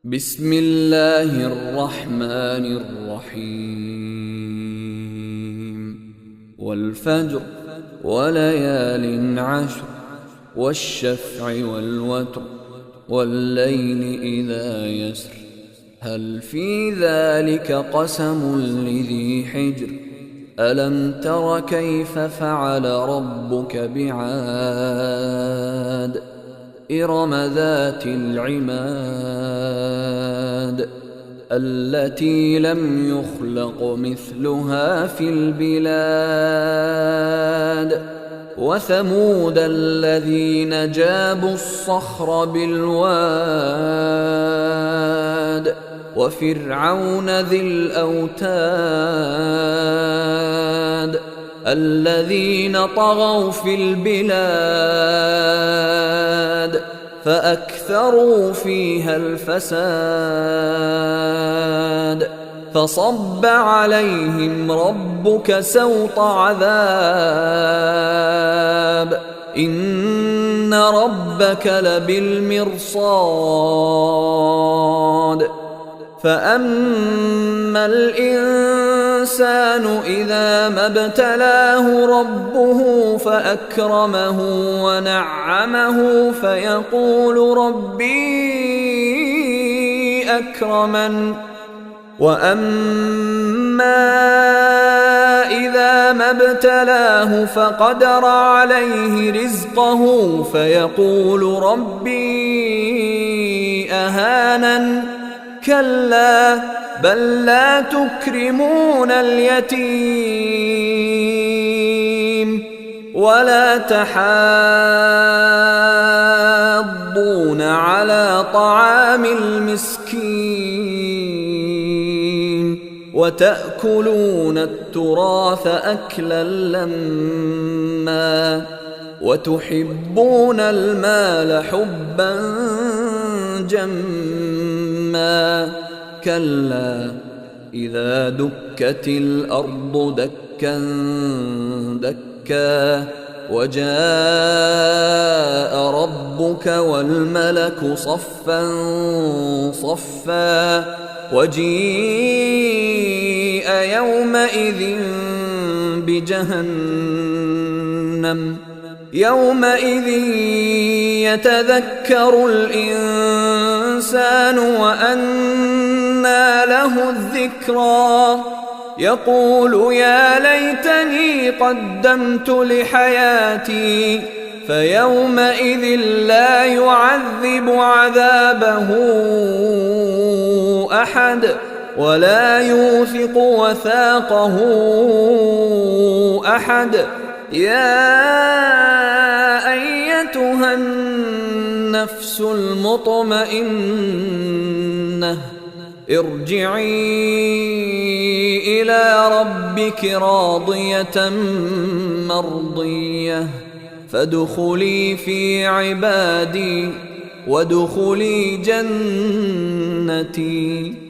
بسم الله الرحمن الرحيم والفجر وليال عشر والشفع والوتر والليل إذا يسر هل في ذلك قسم لذي حجر ألم تر كيف فعل ربك بعاد إرم ذات العماد التي لم يخلق مثلها في البلاد وثمود الذين جابوا الصخر بالواد وفرعون ذي الأوتاد الذين طغوا في البلاد فأكثروا فيها الفساد فصب عليهم ربك سوط عذاب إن ربك لبالمرصاد فأما الإنسان إذا ما ابتلاه ربه فأكرمه ونعمه فيقول ربي أكرمن وأما إذا ما ابتلاه فقدر عليه رزقه فيقول ربي أهانن كلا بل لا تكرمون اليتيم ولا تحاضون على طعام المسكين وتأكلون التراث أكلا لما وتحبون المال حبا جما كلا إذا دكت الأرض دكا دكا وجاء ربك والملك صفا صفا وجيء يومئذ بجهنم يومئذ يتذكر الإنسان وأنى له الذكرى يقول يا ليتني قدمت لحياتي فيومئذ لا يعذب عذابه أحد ولا يوثق وثاقه أحد يا أيتها النفس المطمئنة ارجعي إلى ربك راضية مرضية فادخلي في عبادي وادخلي جنتي.